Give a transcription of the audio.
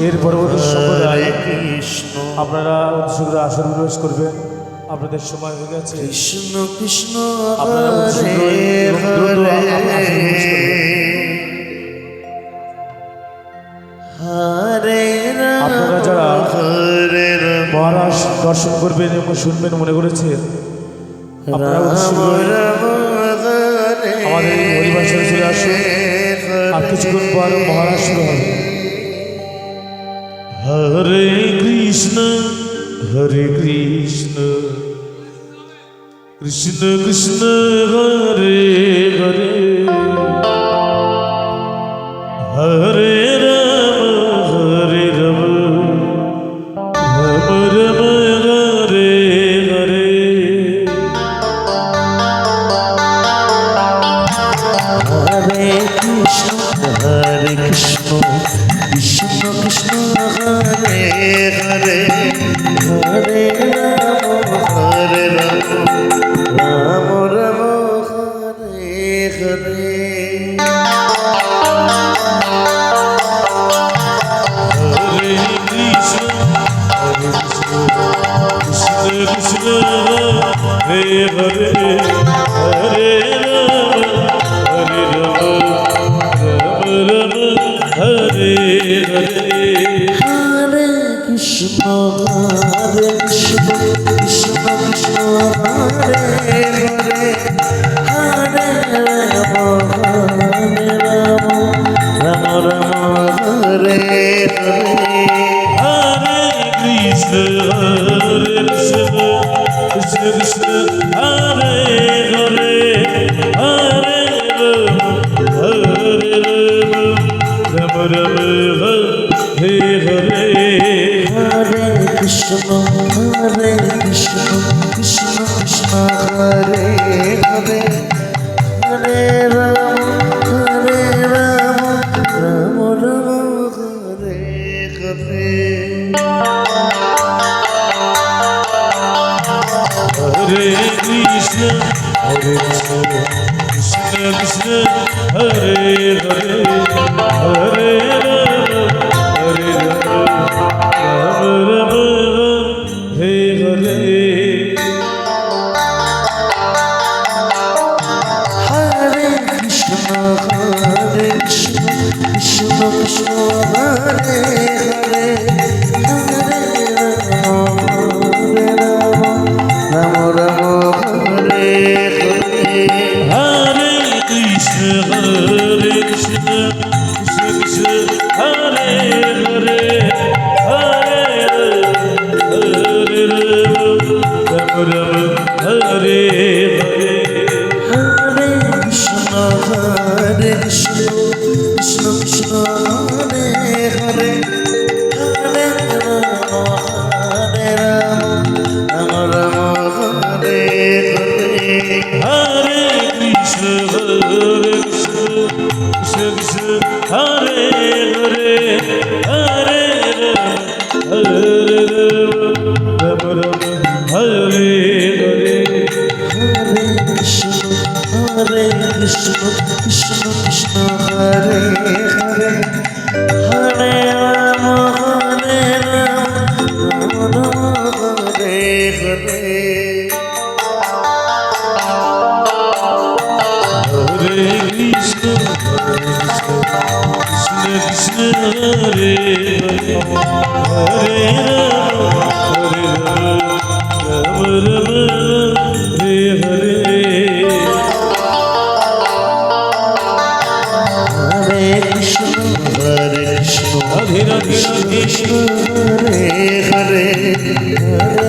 এর পরবর্তী সময় আপনারা উৎসুকরা আসর প্রবেশ করবেন। আপনাদের সময় হয়ে গেছে। কৃষ্ণ কৃষ্ণ আপনারা আপনারা যারা মহারাজ দর্শন করবেন এবং শুনবেন মনে করেছেন, আপনারা আমাদের এই পরিবাসে চলে আসুন। আর কিছুক্ষণ পর মহারাজ শুরু হবে। হরে কৃষ্ণ হরে কৃষ্ণ কৃষ্ণ কৃষ্ণ হরে হরে হরে রাম হরে রাম রাম রাম হরে হরে। হরে কৃষ্ণ কৃষ্ণ কৃষ্ণ হরে হরে হরে রাম রাম রাম হরে হরে। হরে কৃষ্ণ কৃষ্ণ কৃষ্ণ হরে হরে হরে রাম হরে রাম রাম রাম হরে হরে। হরে কৃষ্ণ কৃষ্ণ কৃষ্ণ হরে হরে হরে রাম রাম রাম হরে হরে। হরে কৃষ্ণ কৃষ্ণ কৃষ্ণ হরে হরে হরে রাম রাম হরে হরে। হরে কৃষ্ণ কৃষ্ণ কৃষ্ণ হরে হরে হরে রাম রাম রাম হরে হরে। হরে কৃষ্ণ কৃষ্ণ কৃষ্ণ হরে হরে হরে রাম হরে রাম রাম হরে হরে। হরে কৃষ্ণ কৃষ্ণ কৃষ্ণ হরে হরে হরে রাম রাম হরে হরে। হরে কৃষ্ণ কৃষ্ণ কৃষ্ণ হরে হরে হরে হরে রাম রাম হরে হরে। হরে কৃষ্ণ কৃষ্ণ কৃষ্ণ হরে হরে হরে রাম রাম হরে হরে। হরে কৃষ্ণ কৃষ্ণ কৃষ্ণ হরে হরে হরে রাম রাম হরে হরে। হরে কৃষ্ণ কৃষ্ণ কৃষ্ণ হরে হরে হরে রাম রাম হরে হরে। হরে কৃষ্ণ কৃষ্ণ কৃষ্ণ হরে হরে হরে রাম রাম হরে হরে। হরে কৃষ্ণ রাধে রাধে কৃষ্ণ হরে হরে হরে